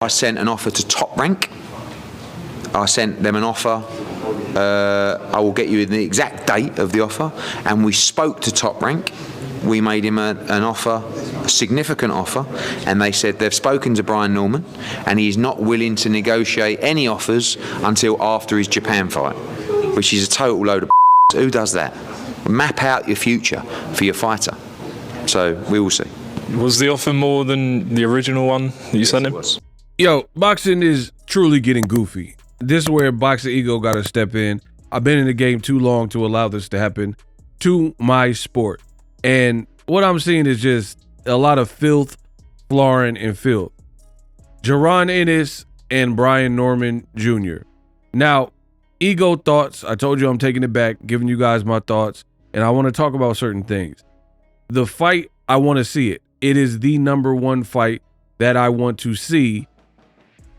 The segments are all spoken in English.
I sent an offer to Top Rank. I sent them an offer. I will get you the exact date of the offer. And we spoke to Top Rank. We made him an offer, a significant offer, and they said they've spoken to Brian Norman and he's not willing to negotiate any offers until after his Japan fight, which is a total load of Who does that? Map out your future for your fighter. So we will see. Was the offer more than the original one that you sent him? Yo, boxing is truly getting goofy. This is where boxing ego got to step in. I've been in the game too long to allow this to happen to my sport. And what I'm seeing is just a lot of filth, flaring, and filth. Jaron Ennis and Brian Norman Jr. Now, ego thoughts. I told you I'm taking it back, giving you guys my thoughts, and I want to talk about certain things. The fight, I want to see it. It is the #1 fight that I want to see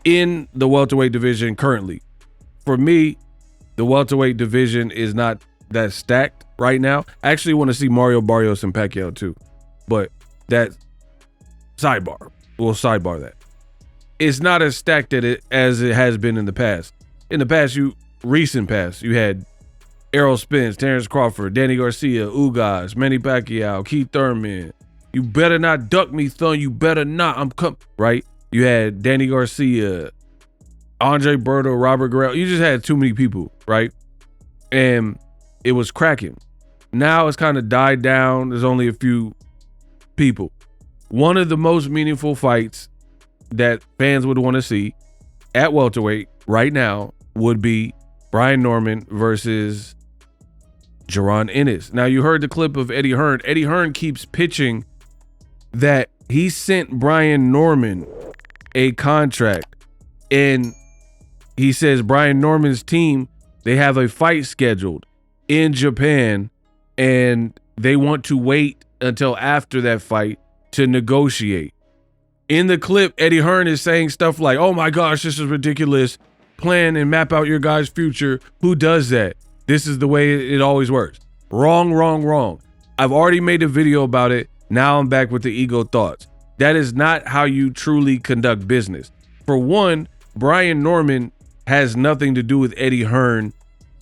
in the welterweight division currently. For me, the welterweight division is not that stacked right now. I actually want to see Mario Barrios and Pacquiao too, but that sidebar. We'll sidebar that. It's not as stacked as it has been in the past. In the past, recent past, you had Errol Spence, Terrence Crawford, Danny Garcia, Ugas, Manny Pacquiao, Keith Thurman. You better not duck me, son. You better not. I'm coming. Right? You had Danny Garcia, Andre Berto, Robert Guerrero. You just had too many people, right? And it was cracking. Now it's kind of died down. There's only a few people. One of the most meaningful fights that fans would want to see at welterweight right now would be Brian Norman versus Jaron Ennis. Now, you heard the clip of Eddie Hearn. Eddie Hearn keeps pitching that he sent Brian Norman a contract, and he says Brian Norman's team, they have a fight scheduled in Japan, and they want to wait until after that fight to negotiate. In the clip, Eddie Hearn is saying stuff like, oh my gosh, this is ridiculous. Plan and map out your guys' future. Who does that? This is the way it always works. Wrong, wrong, wrong. I've already made a video about it. Now I'm back with the ego thoughts. That is not how you truly conduct business. For one, Brian Norman has nothing to do with Eddie Hearn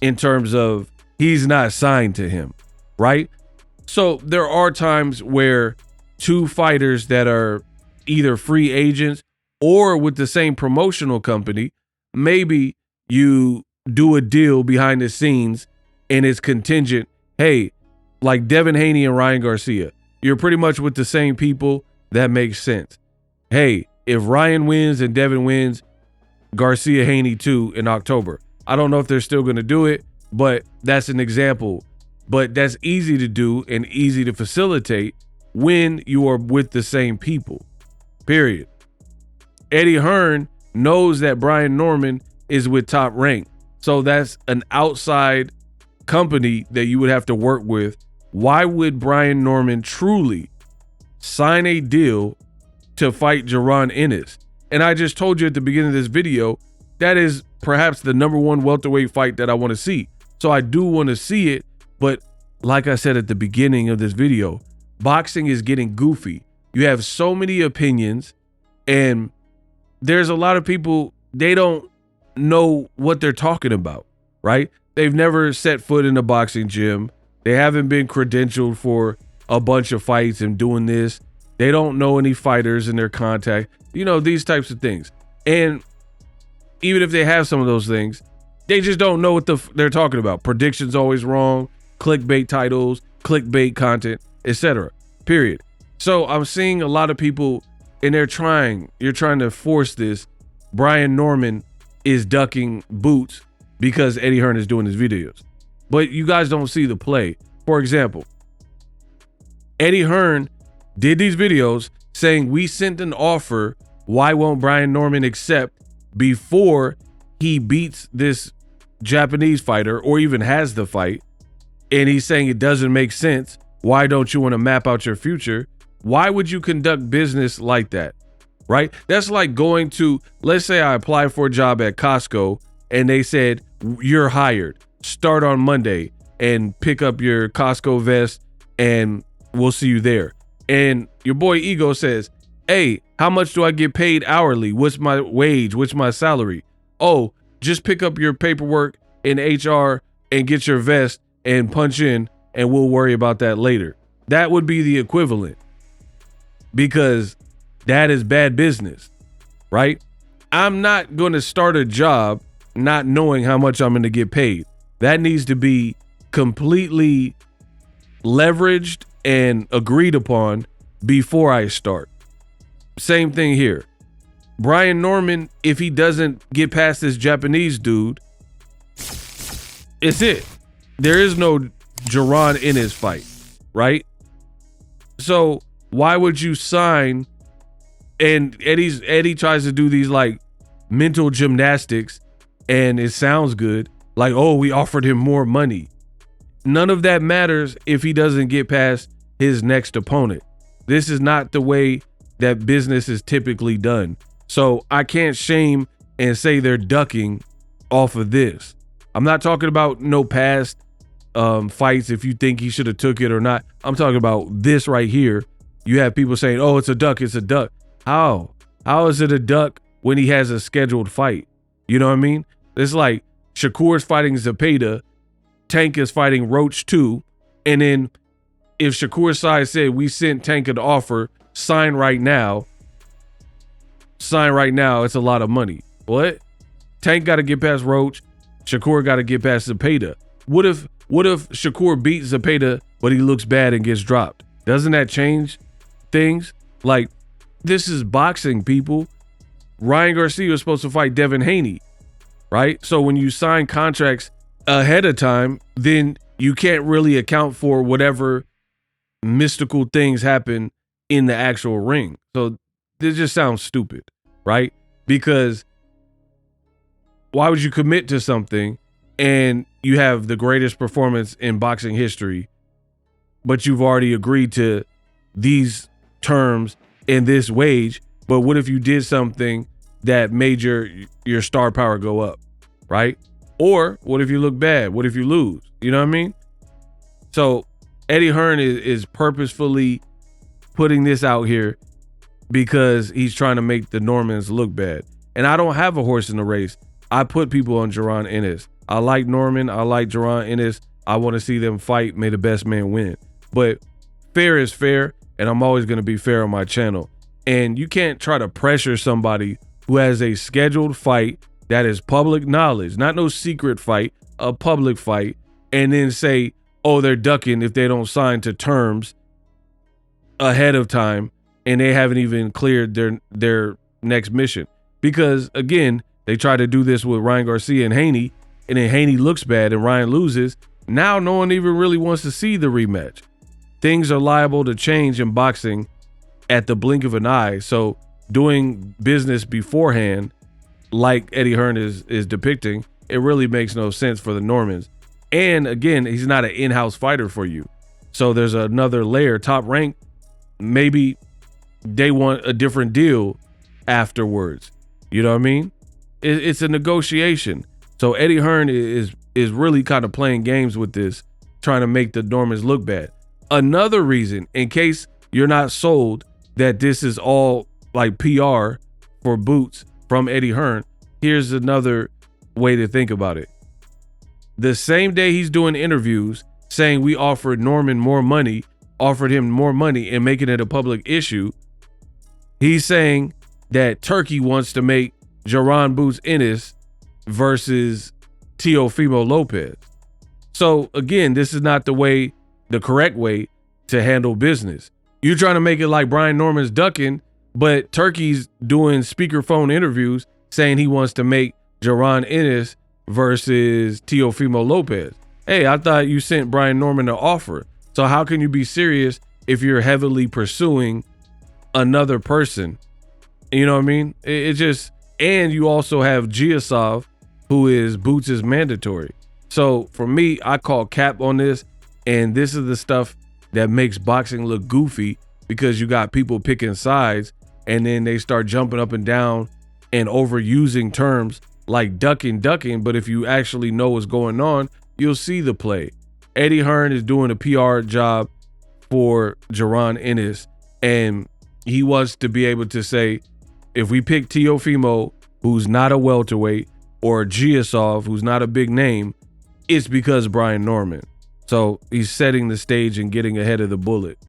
in terms of he's not signed to him, right? So there are times where two fighters that are either free agents or with the same promotional company, maybe you do a deal behind the scenes and it's contingent. Hey, like Devin Haney and Ryan Garcia, you're pretty much with the same people. That makes sense. Hey, if Ryan wins and Devin wins, Garcia Haney too in October. I don't know if they're still going to do it, but that's an example. But that's easy to do and easy to facilitate when you are with the same people, period. Eddie Hearn knows that Brian Norman is with Top Rank. So that's an outside company that you would have to work with. Why would Brian Norman truly sign a deal to fight Jaron Ennis? And I just told you at the beginning of this video, that is perhaps the #1 welterweight fight that I want to see. So I do want to see it. But like I said at the beginning of this video, boxing is getting goofy. You have so many opinions, and there's a lot of people, they don't know what they're talking about, right? They've never set foot in a boxing gym. They haven't been credentialed for a bunch of fights and doing this. They don't know any fighters in their contact, you know, these types of things. And even if they have some of those things, they just don't know what they're talking about. Predictions always wrong, clickbait titles, clickbait content, etc. Period. So I'm seeing a lot of people, and you're trying to force this. Brian Norman is ducking boots because Eddie Hearn is doing his videos. But you guys don't see the play. For example, Eddie Hearn did these videos saying we sent an offer. Why won't Brian Norman accept before he beats this Japanese fighter or even has the fight? And he's saying it doesn't make sense. Why don't you want to map out your future? Why would you conduct business like that? Right? That's like going to, let's say I applied for a job at Costco and they said, you're hired. Start on Monday and pick up your Costco vest and we'll see you there. And your boy Ego says, Hey, how much do I get paid hourly? What's my wage? What's my salary? Oh, just pick up your paperwork in HR and get your vest and punch in, and we'll worry about that later. That would be the equivalent, because that is bad business, right? I'm not going to start a job not knowing how much I'm going to get paid. That needs to be completely leveraged and agreed upon before I start. Same thing here. Brian Norman, if he doesn't get past this Japanese dude, it's it. There is no Jaron Ennis fight, right? So why would you sign? And Eddie tries to do these like mental gymnastics, and it sounds good. Like, oh, we offered him more money. None of that matters if he doesn't get past his next opponent. This is not the way that business is typically done. So I can't shame and say they're ducking off of this. I'm not talking about no past fights if you think he should have took it or not. I'm talking about this right here. You have people saying, oh, it's a duck, it's a duck. How? How is it a duck when he has a scheduled fight? You know what I mean? It's like Shakur's fighting Zepeda, Tank is fighting Roach 2, and then if Shakur's side said, we sent Tank an offer, sign right now, it's a lot of money. What? Tank got to get past Roach, Shakur got to get past Zepeda. What if Shakur beats Zepeda, but he looks bad and gets dropped? Doesn't that change things? Like, this is boxing, people. Ryan Garcia was supposed to fight Devin Haney, right? So when you sign contracts ahead of time, then you can't really account for whatever mystical things happen in the actual ring. So this just sounds stupid, right? Because why would you commit to something and you have the greatest performance in boxing history, but you've already agreed to these terms and this wage? But what if you did something that made your star power go up, right? Or what if you look bad? What if you lose? You know what I mean? So Eddie Hearn is purposefully putting this out here because he's trying to make the Normans look bad. And I don't have a horse in the race. I put people on Jaron Ennis. I like Norman. I like Jaron Ennis. I want to see them fight. May the best man win. But fair is fair, and I'm always going to be fair on my channel. And you can't try to pressure somebody who has a scheduled fight that is public knowledge, not no secret fight, a public fight, and then say, oh, they're ducking if they don't sign to terms ahead of time and they haven't even cleared their next mission. Because, again, they try to do this with Ryan Garcia and Haney, and then Haney looks bad and Ryan loses. Now no one even really wants to see the rematch. Things are liable to change in boxing at the blink of an eye. So doing business beforehand, like Eddie Hearn is depicting, it really makes no sense for the Normans. And again, he's not an in-house fighter for you. So there's another layer. Top Rank, maybe they want a different deal afterwards. You know what I mean? It's a negotiation. So Eddie Hearn is really kind of playing games with this, trying to make the Normans look bad. Another reason, in case you're not sold that this is all like PR for Boots from Eddie Hearn, here's another way to think about it. The same day he's doing interviews saying we offered Norman more money, offered him more money and making it a public issue, he's saying that Turkey wants to make Jaron Boots Ennis versus Teofimo Lopez. So again, this is not the correct way to handle business. You're trying to make it like Brian Norman's ducking, but Turkey's doing speakerphone interviews saying he wants to make Jaron Ennis versus Teofimo Lopez. Hey, I thought you sent Brian Norman an offer. So how can you be serious if you're heavily pursuing another person? You know what I mean? It just, and you also have Giasov, who is Boots' mandatory. So for me, I call cap on this, and this is the stuff that makes boxing look goofy, because you got people picking sides and then they start jumping up and down and overusing terms like ducking. But if you actually know what's going on, you'll see the play. Eddie Hearn is doing a PR job for Jaron Ennis, and he wants to be able to say, if we pick Teofimo, who's not a welterweight, or Giasov, who's not a big name, it's because Brian Norman. So he's setting the stage and getting ahead of the bullet.